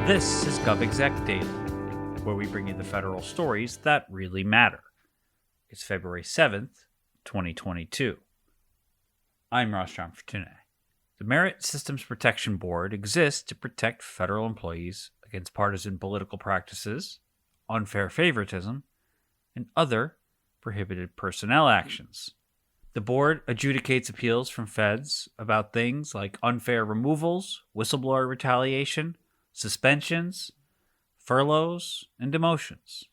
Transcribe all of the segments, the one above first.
This is GovExec Daily, where we bring you the federal stories that really matter. It's February 7th, 2022. I'm Ross John Fortuné. The Merit Systems Protection Board exists to protect federal employees against partisan political practices, unfair favoritism, and other prohibited personnel actions. The board adjudicates appeals from feds about things like unfair removals, whistleblower retaliation, suspensions, furloughs, and demotions.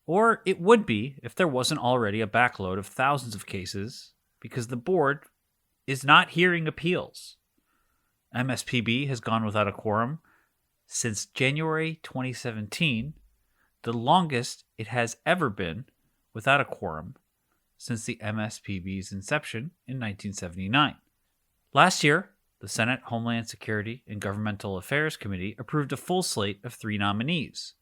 Or it would be if there wasn't already a backload of thousands of cases because the board is not hearing appeals. MSPB has gone without a quorum since January 2017, the longest it has ever been without a quorum since the MSPB's inception in 1979. Last year, the Senate Homeland Security and Governmental Affairs Committee approved a full slate of 3 nominees,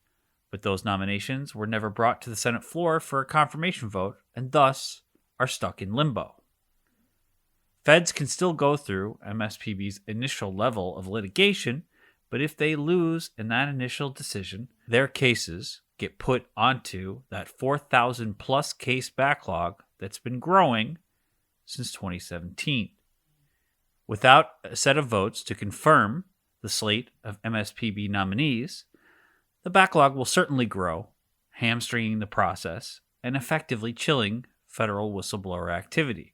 but those nominations were never brought to the Senate floor for a confirmation vote and thus are stuck in limbo. Feds can still go through MSPB's initial level of litigation, but if they lose in that initial decision, their cases get put onto that 4,000 plus case backlog that's been growing since 2017. Without a set of votes to confirm the slate of MSPB nominees, the backlog will certainly grow, hamstringing the process and effectively chilling federal whistleblower activity.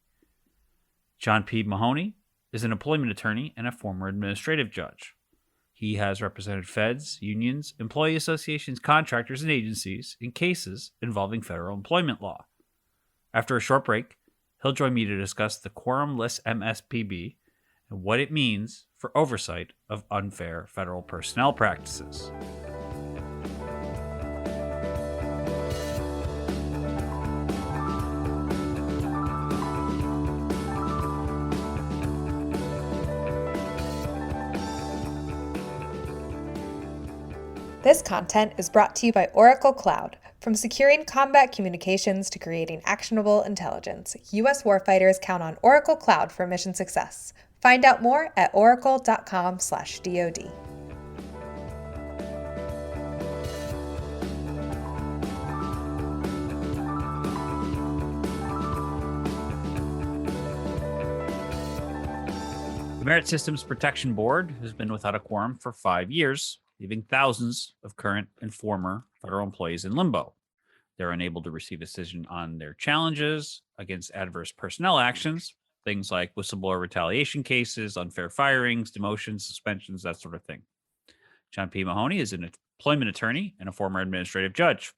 John P. Mahoney is an employment attorney and a former administrative judge. He has represented feds, unions, employee associations, contractors, and agencies in cases involving federal employment law. After a short break, he'll join me to discuss the quorumless MSPB and what it means for oversight of unfair federal personnel practices. This content is brought to you by Oracle Cloud. From securing combat communications to creating actionable intelligence, U.S. warfighters count on Oracle Cloud for mission success. Find out more at oracle.com/DoD. The Merit Systems Protection Board has been without a quorum for 5 years, leaving thousands of current and former federal employees in limbo. They're unable to receive a decision on their challenges against adverse personnel actions, things like whistleblower retaliation cases, unfair firings, demotions, suspensions, that sort of thing. John P. Mahoney is an employment attorney and a former administrative judge.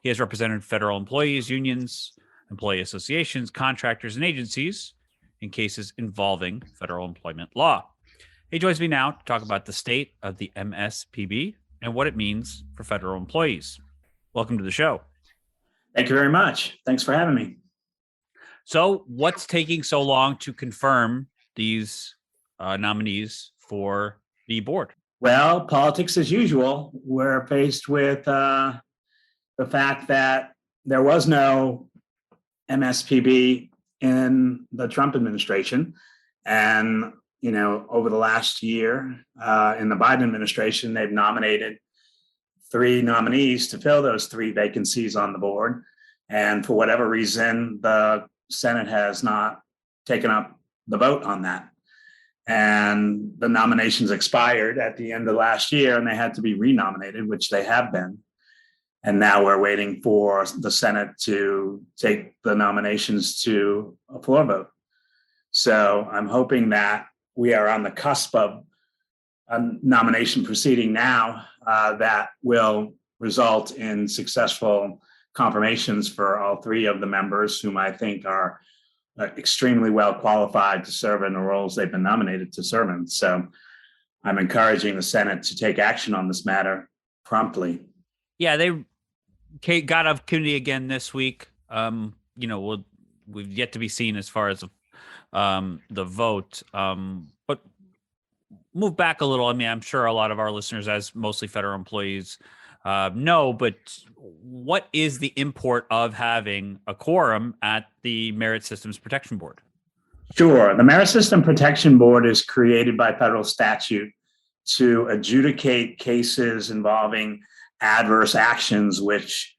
He has represented federal employees, unions, employee associations, contractors, and agencies in cases involving federal employment law. He joins me now to talk about the state of the MSPB and what it means for federal employees. Welcome to the show. Thank you very much. Thanks for having me. So what's taking so long to confirm these nominees for the board? Well, politics as usual. We're faced with the fact that there was no MSPB in the Trump administration. And, over the last year in the Biden administration, they've nominated 3 nominees to fill those 3 vacancies on the board. And for whatever reason, the Senate has not taken up the vote on that. And the nominations expired at the end of last year and they had to be renominated, which they have been. And now we're waiting for the Senate to take the nominations to a floor vote. So I'm hoping that we are on the cusp of a nomination proceeding now that will result in successful confirmations for all 3 of the members whom I think are extremely well qualified to serve in the roles they've been nominated to serve in. So I'm encouraging the Senate to take action on this matter promptly. Yeah, they got a committee again this week. We've yet to be seen as far as the vote. But move back a little. I mean, I'm sure a lot of our listeners, as mostly federal employees, know, but what is the import of having a quorum at the Merit Systems Protection Board? Sure. The Merit System Protection Board is created by federal statute to adjudicate cases involving adverse actions, which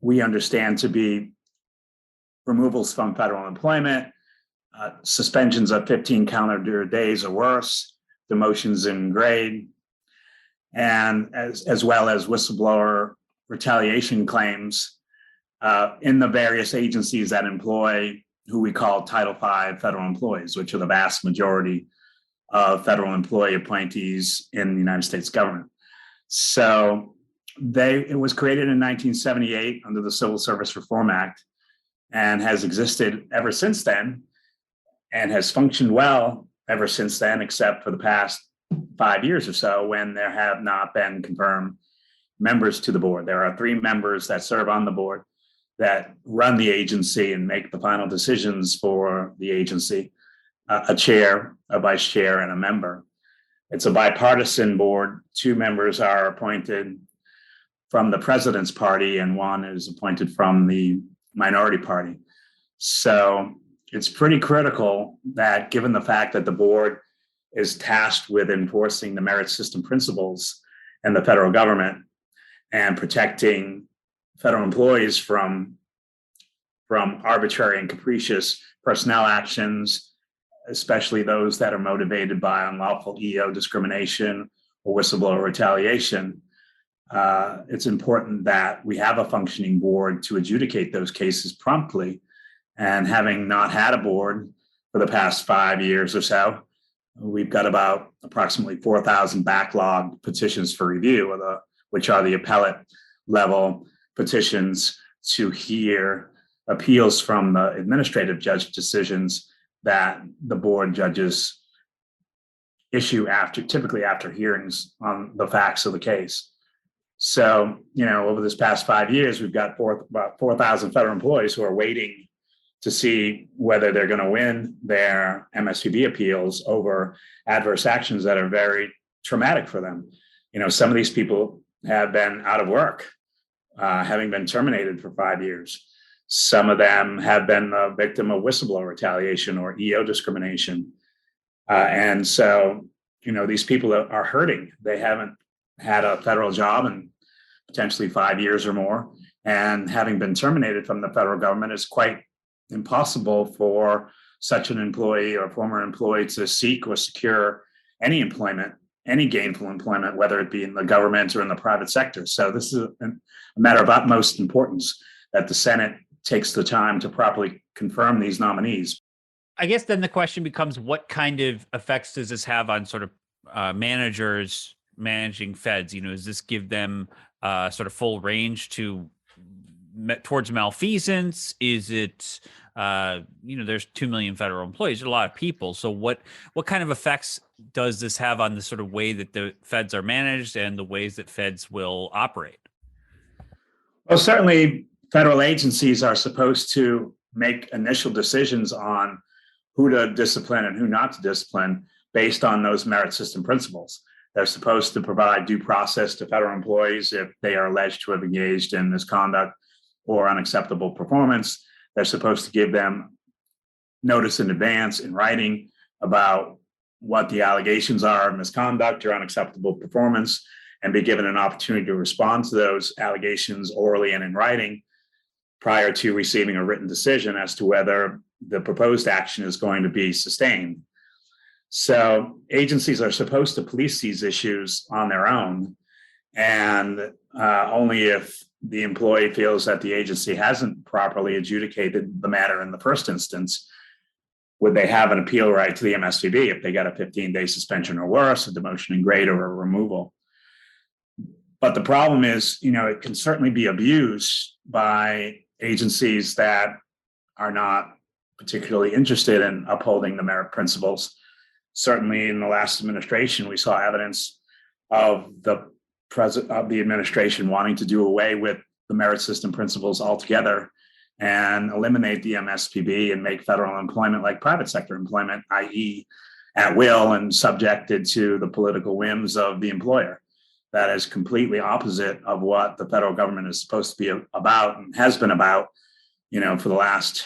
we understand to be removals from federal employment, suspensions of 15 calendar days or worse, demotions in grade, and as well as whistleblower retaliation claims in the various agencies that employ who we call Title V federal employees, which are the vast majority of federal employee appointees in the United States government. So it was created in 1978 under the Civil Service Reform Act and has existed ever since then and has functioned well ever since then, except for the past 5 years or so when there have not been confirmed members to the board. There are 3 members that serve on the board that run the agency and make the final decisions for the agency, a chair, a vice chair, and a member. It's a bipartisan board. 2 members are appointed from the president's party and 1 is appointed from the minority party. So it's pretty critical that, given the fact that the board is tasked with enforcing the merit system principles in the federal government and protecting federal employees from arbitrary and capricious personnel actions, especially those that are motivated by unlawful EO discrimination or whistleblower retaliation. It's important that we have a functioning board to adjudicate those cases promptly. And having not had a board for the past 5 years or so, we've got about approximately 4,000 backlog petitions for review, which are the appellate level petitions to hear appeals from the administrative judge decisions that the board judges issue typically after hearings on the facts of the case. So, over this past 5 years, we've got about 4,000 federal employees who are waiting to see whether they're going to win their MSPB appeals over adverse actions that are very traumatic for them. Some of these people have been out of work, having been terminated for 5 years. Some of them have been the victim of whistleblower retaliation or EO discrimination. And so, these people are hurting. They haven't had a federal job in potentially 5 years or more. And having been terminated from the federal government, is quite impossible for such an employee or former employee to seek or secure any employment, any gainful employment, whether it be in the government or in the private sector. So this is a matter of utmost importance that the Senate takes the time to properly confirm these nominees. I guess then the question becomes, what kind of effects does this have on sort of managers managing feds? Does this give them sort of full range towards malfeasance? Is it, there's 2 million federal employees, there's a lot of people. So what kind of effects does this have on the sort of way that the feds are managed and the ways that feds will operate? Well, certainly federal agencies are supposed to make initial decisions on who to discipline and who not to discipline based on those merit system principles. They're supposed to provide due process to federal employees if they are alleged to have engaged in misconduct or unacceptable performance. They're supposed to give them notice in advance in writing about what the allegations are of misconduct or unacceptable performance, and be given an opportunity to respond to those allegations orally and in writing prior to receiving a written decision as to whether the proposed action is going to be sustained. So agencies are supposed to police these issues on their own, and only if the employee feels that the agency hasn't properly adjudicated the matter in the first instance would they have an appeal right to the MSPB if they got a 15-day suspension or worse, a demotion in grade, or a removal. But the problem is, it can certainly be abused by agencies that are not particularly interested in upholding the merit principles. Certainly in the last administration, we saw evidence of the administration wanting to do away with the merit system principles altogether and eliminate the MSPB and make federal employment like private sector employment, i.e. at will and subjected to the political whims of the employer. That is completely opposite of what the federal government is supposed to be about and has been about, for the last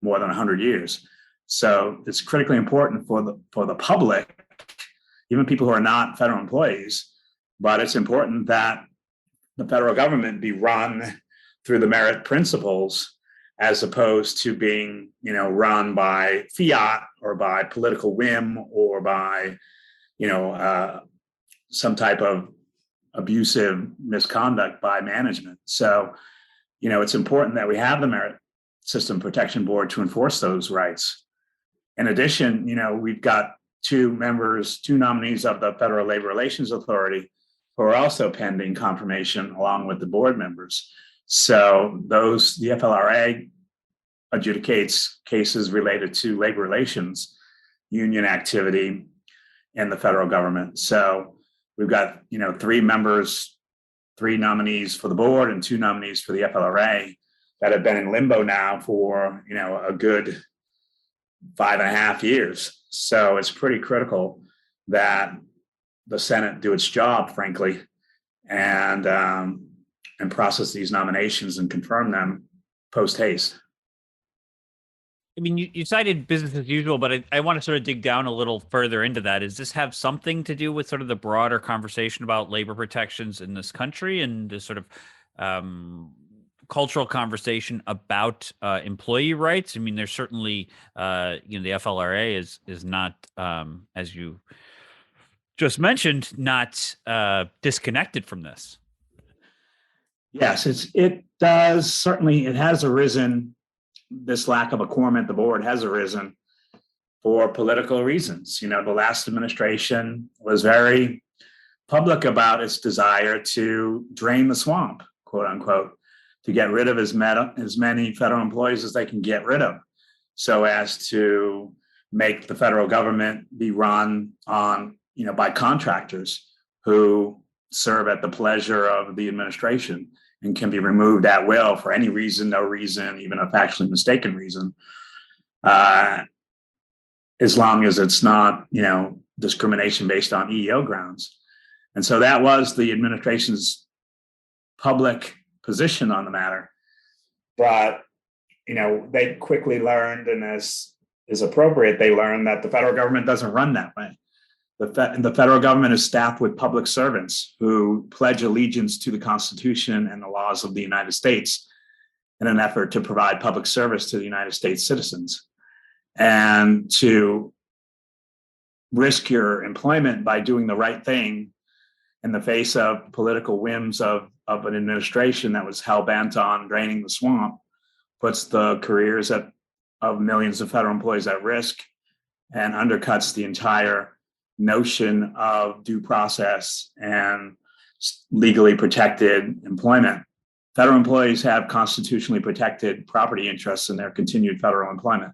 more than 100 years. So it's critically important for the public even people who are not federal employees. But it's important that the federal government be run through the merit principles as opposed to being, run by fiat or by political whim or by, some type of abusive misconduct by management. So, it's important that we have the Merit System Protection Board to enforce those rights. In addition, we've got two nominees of the Federal Labor Relations Authority who are also pending confirmation along with the board members. So the FLRA adjudicates cases related to labor relations, union activity in the federal government. So we've got, three nominees for the board and two nominees for the FLRA that have been in limbo now for, a good 5.5 years. So it's pretty critical that the Senate do its job, frankly, and process these nominations and confirm them post haste. I mean, you cited business as usual, but I want to sort of dig down a little further into that. Does this have something to do with sort of the broader conversation about labor protections in this country and the sort of cultural conversation about employee rights? I mean, there's certainly, the FLRA is not, as you just mentioned, not disconnected from this. Yes, it does. Certainly, it has arisen. This lack of a quorum at the board has arisen for political reasons. The last administration was very public about its desire to drain the swamp, quote unquote, to get rid of as many federal employees as they can get rid of, so as to make the federal government be run on, by contractors who serve at the pleasure of the administration and can be removed at will for any reason, no reason, even a factually mistaken reason, as long as it's not, discrimination based on EEO grounds. And so that was the administration's public position on the matter. But, they quickly learned, and as is appropriate, they learned that the federal government doesn't run that way. The federal government is staffed with public servants who pledge allegiance to the Constitution and the laws of the United States in an effort to provide public service to the United States citizens. And to risk your employment by doing the right thing in the face of political whims of an administration that was hell-bent on draining the swamp puts the careers of millions of federal employees at risk and undercuts the entire notion of due process and legally protected employment. Federal employees have constitutionally protected property interests in their continued federal employment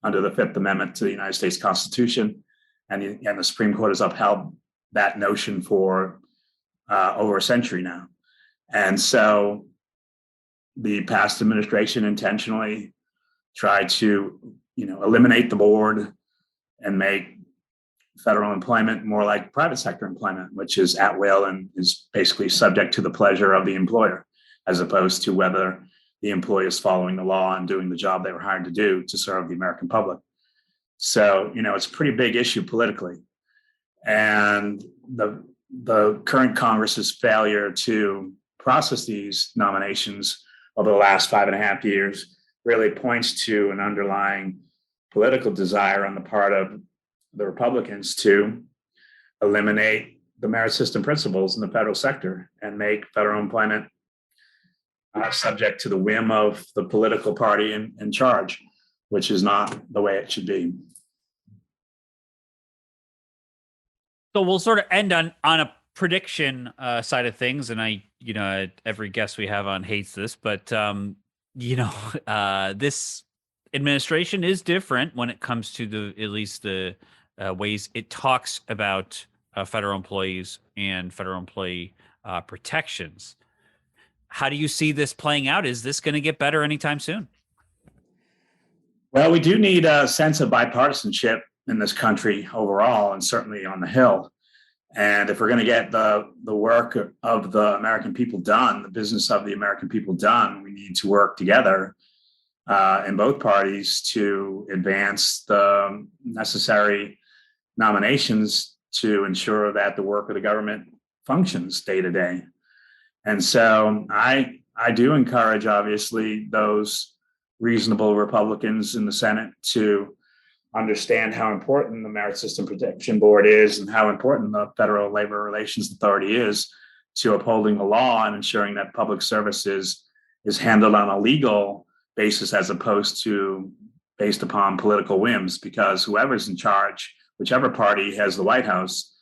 under the Fifth Amendment to the United States Constitution, and the Supreme Court has upheld that notion for over a century now. And so the past administration intentionally tried to, eliminate the board and make federal employment more like private sector employment, which is at will and is basically subject to the pleasure of the employer, as opposed to whether the employee is following the law and doing the job they were hired to do to serve the American public. So, it's a pretty big issue politically. And the current Congress's failure to process these nominations over the last 5.5 years really points to an underlying political desire on the part of the Republicans to eliminate the merit system principles in the federal sector and make federal employment subject to the whim of the political party in charge, which is not the way it should be. So we'll sort of end on a prediction side of things, and every guest we have on hates this, but this administration is different when it comes to at least the ways it talks about federal employees and federal employee protections. How do you see this playing out? Is this going to get better anytime soon? Well, we do need a sense of bipartisanship in this country overall, and certainly on the Hill. And if we're going to get the work of the American people done, the business of the American people done, we need to work together in both parties to advance the necessary nominations to ensure that the work of the government functions day to day. And so I do encourage, obviously, those reasonable Republicans in the Senate to understand how important the Merit System Protection Board is and how important the Federal Labor Relations Authority is to upholding the law and ensuring that public services is handled on a legal basis as opposed to based upon political whims, because whoever's in charge, whichever party has the White House,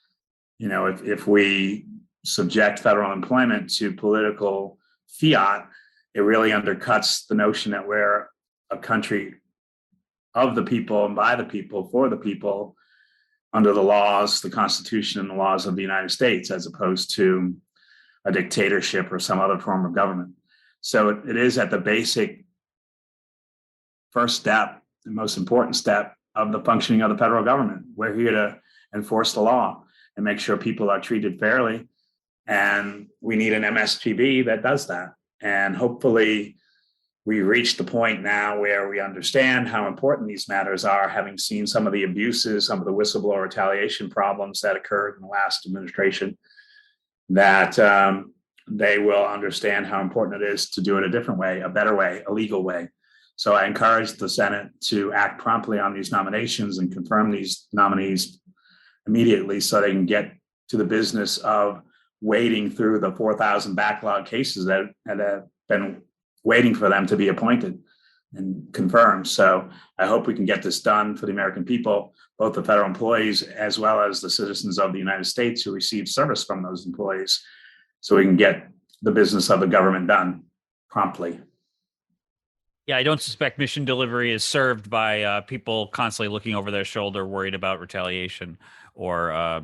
if we subject federal employment to political fiat, it really undercuts the notion that we're a country of the people and by the people for the people under the laws, the Constitution and the laws of the United States, as opposed to a dictatorship or some other form of government. So it is at the basic first step, the most important step of the functioning of the federal government. We're here to enforce the law and make sure people are treated fairly. And we need an MSPB that does that. And hopefully we reach the point now where we understand how important these matters are, having seen some of the abuses, some of the whistleblower retaliation problems that occurred in the last administration, that they will understand how important it is to do it a different way, a better way, a legal way. So I encourage the Senate to act promptly on these nominations and confirm these nominees immediately so they can get to the business of wading through the 4,000 backlog cases that have been waiting for them to be appointed and confirmed. So I hope we can get this done for the American people, both the federal employees as well as the citizens of the United States who receive service from those employees, so we can get the business of the government done promptly. Yeah, I don't suspect mission delivery is served by people constantly looking over their shoulder, worried about retaliation or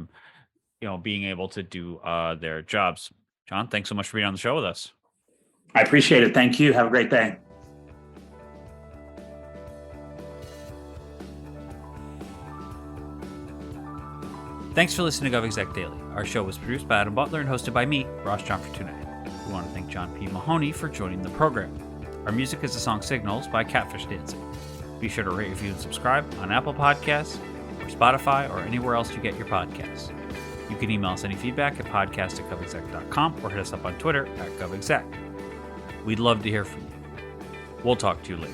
being able to do their jobs. John, thanks so much for being on the show with us. I appreciate it. Thank you. Have a great day. Thanks for listening to GovExec Daily. Our show was produced by Adam Butler and hosted by me, Ross John Fortune. We want to thank John P. Mahoney for joining the program. Our music is the song Signals by Catfish Dancing. Be sure to rate, review, and subscribe on Apple Podcasts or Spotify or anywhere else you get your podcasts. You can email us any feedback at podcast@govexec.com or hit us up on Twitter @govexec. We'd love to hear from you. We'll talk to you later.